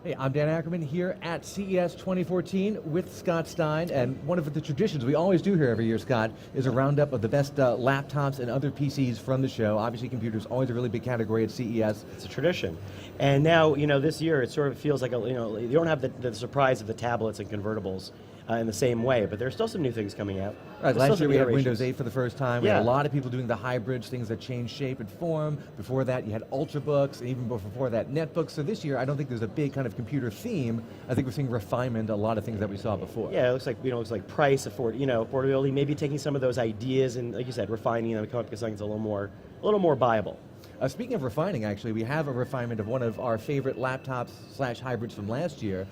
Hey, I'm Dan Ackerman here at CES 2014 with Scott Stein, and one of the traditions we always do here every year, Scott, is a roundup of the best laptops and other PCs from the show. Obviously, computers always a really big category at CES. It's a tradition. And now, this year it sort of feels like, you don't have the surprise of the tablets and convertibles in the same way, but there's still some new things coming out. Right, last year we had Windows 8 for the first time. We Yeah. had a lot of people doing the hybrids, things that change shape and form. Before that, you had Ultrabooks, and even before that, Netbooks. So this year, I don't think there's a big kind of computer theme. I think we're seeing refinement, a lot of things that we saw before. Yeah, it looks like price, affordability, maybe taking some of those ideas and, like you said, refining them and coming up with something that's a little more viable. Speaking of refining, actually, we have a refinement of one of our favorite laptops / hybrids from last year.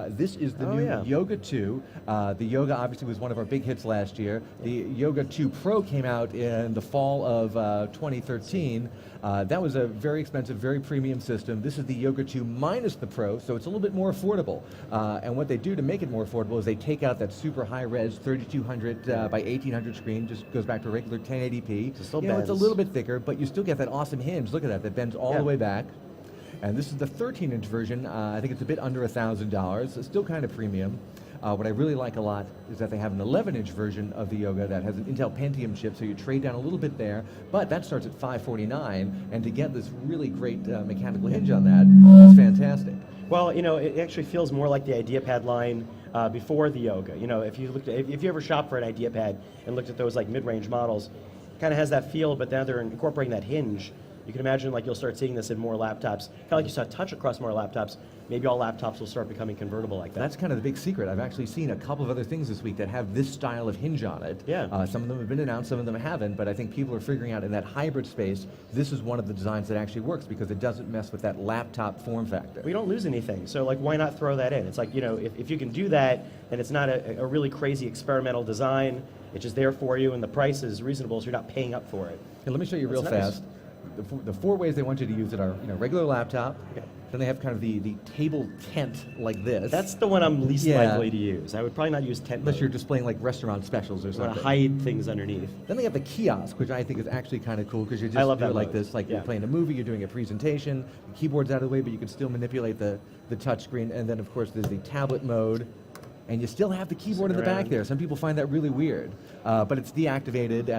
This is the new Yoga 2. The Yoga obviously was one of our big hits last year. The Yoga 2 Pro came out in the fall of 2013. That was a very expensive, very premium system. This is the Yoga 2 minus the Pro, so it's a little bit more affordable. And what they do to make it more affordable is they take out that super high-res 3200 by 1800 screen, just goes back to regular 1080p. So it's a little bit thicker, but you still get that awesome hinge. Look at that bends all the way back. And this is the 13-inch version. I think it's a bit under $1,000. It's still kind of premium. What I really like a lot is that they have an 11-inch version of the Yoga that has an Intel Pentium chip, so you trade down a little bit there, but that starts at $549, and to get this really great mechanical hinge on that is fantastic. Well, it actually feels more like the IdeaPad line before the Yoga. If you ever shopped for an IdeaPad and looked at those like mid-range models, it kind of has that feel, but now they're incorporating that hinge. You can imagine you'll start seeing this in more laptops. Kind of like you saw touch across more laptops. Maybe all laptops will start becoming convertible like that. That's kind of the big secret. I've actually seen a couple of other things this week that have this style of hinge on it. Yeah. Some of them have been announced, some of them haven't, but I think people are figuring out in that hybrid space, this is one of the designs that actually works because it doesn't mess with that laptop form factor. We don't lose anything, so why not throw that in? It's like, if you can do that, and it's not a really crazy experimental design, it's just there for you, and the price is reasonable, so you're not paying up for it. Hey, let me show you real fast. The four ways they want you to use it are, regular laptop. Okay. Then they have kind of the table tent like this. That's the one I'm least likely to use. I would probably not use tent unless mode. you're displaying like restaurant specials or You something. want to hide things underneath. Then they have the kiosk, which I think is actually kind of cool because you just do it like this, like you're playing a movie, you're doing a presentation, the keyboard's out of the way, but you can still manipulate the touch screen. And then, of course, there's the tablet mode. And you still have the keyboard in the back there. Some people find that really weird, but it's deactivated.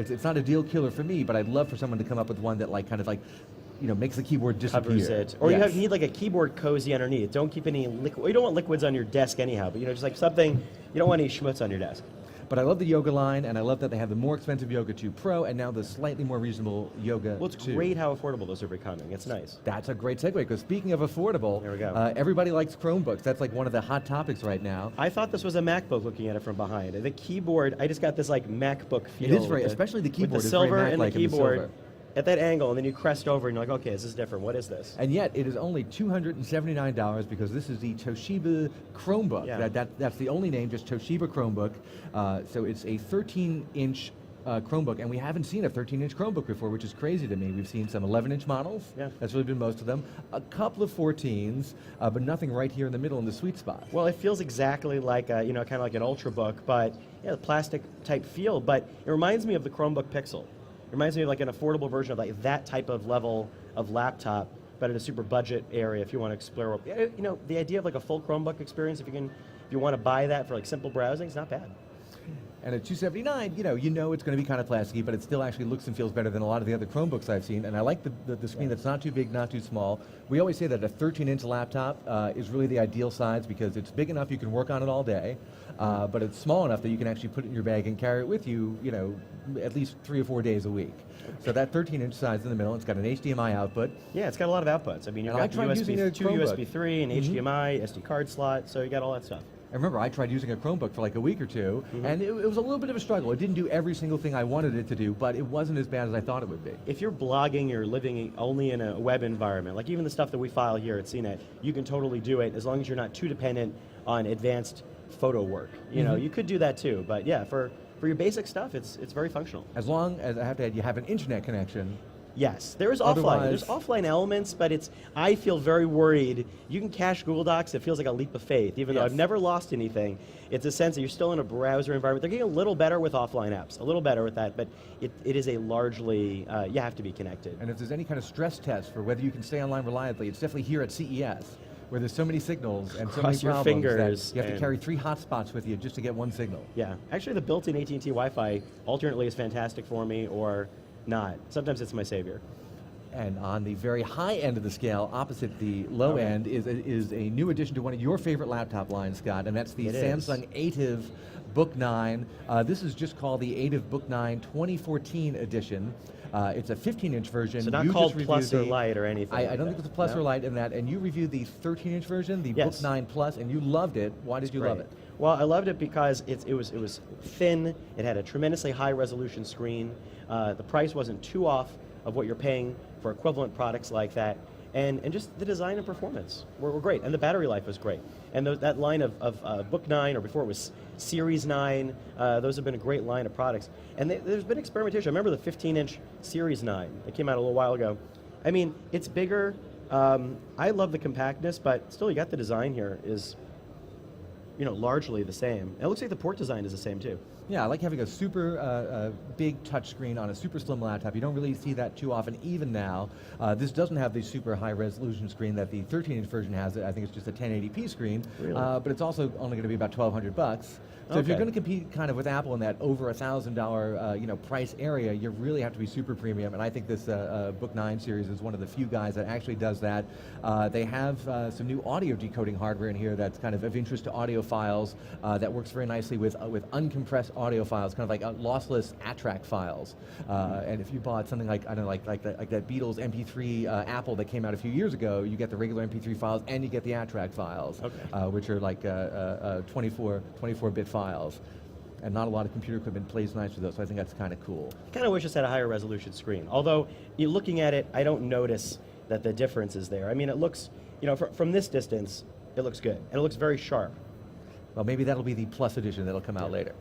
It's not a deal killer for me, but I'd love for someone to come up with one that makes the keyboard disappear. Covers it. Or you need like a keyboard cozy underneath. Don't keep any liquid. You don't want liquids on your desk anyhow, but just like something, you don't want any schmutz on your desk. But I love the Yoga line, and I love that they have the more expensive Yoga 2 Pro, and now the slightly more reasonable Yoga 2. Well, it's great how affordable those are becoming. It's nice. That's a great segue, because speaking of affordable, there we go. Everybody likes Chromebooks. That's like one of the hot topics right now. I thought this was a MacBook looking at it from behind. The keyboard, I just got this like MacBook feel. It is very, especially the keyboard with the is silver very Mac-like and the keyboard. silver. At that angle, and then you crest over, and you're like, okay, this is different. What is this? And yet, it is only $279 because this is the Toshiba Chromebook. Yeah. That's the only name, just Toshiba Chromebook. So it's a 13-inch Chromebook, and we haven't seen a 13-inch Chromebook before, which is crazy to me. We've seen some 11-inch models. Yeah. That's really been most of them. A couple of 14s, but nothing right here in the middle in the sweet spot. Well, it feels exactly like kind of like an Ultrabook, but the plastic type feel. But it reminds me of the Chromebook Pixel. It reminds me of like an affordable version of like that type of level of laptop, but in a super budget area if you want to explore. The idea of like a full Chromebook experience, if you want to buy that for like simple browsing, it's not bad. And at $279, you know it's going to be kind of plasticky, but it still actually looks and feels better than a lot of the other Chromebooks I've seen. And I like the screen that's not too big, not too small. We always say that a 13-inch laptop is really the ideal size because it's big enough you can work on it all day, but it's small enough that you can actually put it in your bag and carry it with you, at least 3 or 4 days a week. So that 13-inch size in the middle, it's got an HDMI output. Yeah, it's got a lot of outputs. I mean, you've got USB 2, USB 3, and HDMI, SD card slot, so you got all that stuff. I remember I tried using a Chromebook for like a week or two, and it was a little bit of a struggle. It didn't do every single thing I wanted it to do, but it wasn't as bad as I thought it would be. If you're blogging or living only in a web environment, like even the stuff that we file here at CNET, you can totally do it as long as you're not too dependent on advanced photo work. You could do that too, but yeah, for your basic stuff, it's very functional. As long as I have to add, you have an internet connection. Yes, there is offline. There's offline elements, but I feel very worried. You can cache Google Docs. It feels like a leap of faith, even though I've never lost anything. It's a sense that you're still in a browser environment. They're getting a little better with offline apps, a little better with that, but it is a largely, you have to be connected. And if there's any kind of stress test for whether you can stay online reliably, it's definitely here at CES. where there's so many signals and so many Cross your problems fingers that you have to and- carry 3 hotspots with you just to get one signal. Yeah, actually the built-in AT&T Wi-Fi alternately is fantastic for me or not. Sometimes it's my savior. And on the very high end of the scale, opposite the low end, is a new addition to one of your favorite laptop lines, Scott, and that's the Samsung ATIV Book 9. This is just called the ATIV Book 9 2014 edition. It's a 15-inch version. So not You called just Plus reviewed or Light or anything. I don't think it's a Plus or Light in that, and you reviewed the 13-inch version, the Book 9 Plus, and you loved it. Why did you love it? Well, I loved it because it was thin. It had a tremendously high-resolution screen. The price wasn't too off of what you're paying for equivalent products like that. And just the design and performance were great, and the battery life was great. And that line of Book 9, or before it was Series 9, those have been a great line of products. And there's been experimentation. I remember the 15-inch Series 9 that came out a little while ago. I mean, it's bigger. I love the compactness, but still, you got the design here is, largely the same. And it looks like the port design is the same too. Yeah, I like having a super big touchscreen on a super slim laptop. You don't really see that too often, even now. This doesn't have the super high resolution screen that the 13-inch version has. I think it's just a 1080p screen, really? But it's also only going to be about $1,200. So if you're going to compete kind of with Apple in that over $1,000 price area, you really have to be super premium. And I think this Book 9 series is one of the few guys that actually does that. They have some new audio decoding hardware in here that's kind of interest to audiophiles that works very nicely with uncompressed audio files, kind of like lossless ATTRACK files. And if you bought something like that Beatles MP3 Apple that came out a few years ago, you get the regular MP3 files and you get the ATTRACK files, which are like 24-bit files. And not a lot of computer equipment plays nice with those, so I think that's kind of cool. I kind of wish this had a higher resolution screen. Although, looking at it, I don't notice that the difference is there. I mean, it looks, from this distance, it looks good. And it looks very sharp. Well, maybe that'll be the Plus edition that'll come out later.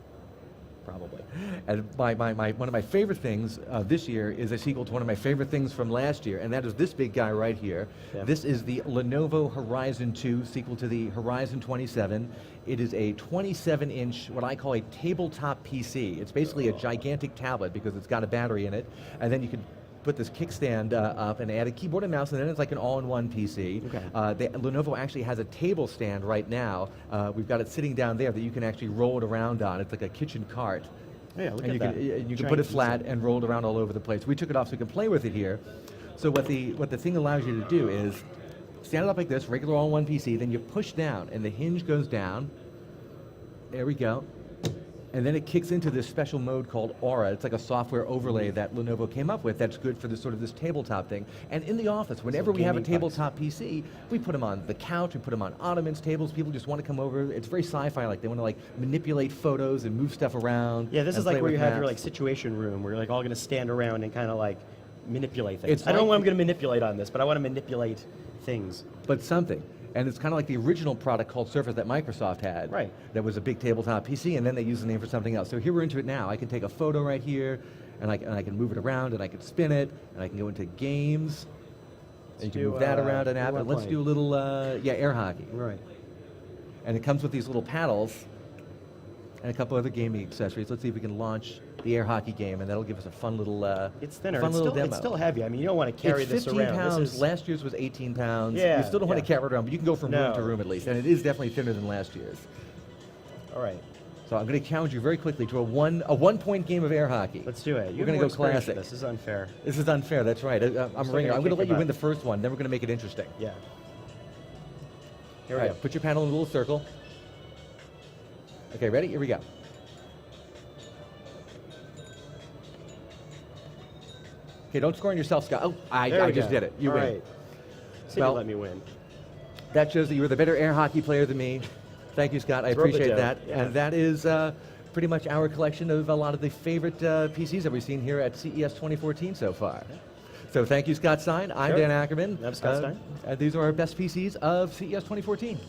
Probably. And one of my favorite things this year is a sequel to one of my favorite things from last year, and that is this big guy right here. Yeah. This is the Lenovo Horizon 2, sequel to the Horizon 27. It is a 27-inch, what I call a tabletop PC. It's basically a gigantic tablet because it's got a battery in it, and then you can put this kickstand up and add a keyboard and mouse, and then it's like an all-in-one PC. Lenovo actually has a table stand right now. We've got it sitting down there that you can actually roll it around on. It's like a kitchen cart. Yeah, look and at that. You can put it flat and roll it around all over the place. We took it off so we can play with it here. So what the thing allows you to do is stand it up like this, regular all-in-one PC, then you push down, and the hinge goes down. There we go. And then it kicks into this special mode called Aura. It's like a software overlay that Lenovo came up with that's good for this tabletop thing. And in the office, whenever we have a tabletop PC, we put them on the couch, we put them on ottomans, tables. People just want to come over. It's very sci-fi, like they want to manipulate photos and move stuff around. Yeah, this is like where you have your situation room where you're all going to stand around and kind of manipulate things. I don't know what I'm going to manipulate on this, but I want to manipulate things. But something. And it's kind of like the original product called Surface that Microsoft had. Right. That was a big tabletop PC, and then they used the name for something else. So here we're into it now. I can take a photo right here, and I can move it around, and I can spin it, and I can go into games. And you can move that around an app. And let's do a little, air hockey. Right. And it comes with these little paddles and a couple other gaming accessories. Let's see if we can launch the air hockey game, and that'll give us a fun little It's thinner. demo. It's still heavy. I mean, you don't want to carry this around. It's 15 pounds. Last year's was 18 pounds. Yeah, You still don't want to carry it around, but you can go from room to room at least. And it is definitely thinner than last year's. All right. So I'm going to challenge you very quickly to a one-point game of air hockey. Let's do it. We're going to go classic. This is unfair. This is unfair. That's right. I'm a ringer. I'm going to let you win the first one. Then we're going to make it interesting. Yeah. Here we go. Put your paddle in a little circle. Okay, ready? Here we go. Okay, don't score on yourself, Scott. Oh, I just did it. You win. Right. See if you let me win. That shows that you were the better air hockey player than me. Thank you, Scott. I appreciate that. Yeah. And that is pretty much our collection of a lot of the favorite PCs that we've seen here at CES 2014 so far. So thank you, Scott Stein. I'm Dan Ackerman. I'm Scott Stein. These are our best PCs of CES 2014.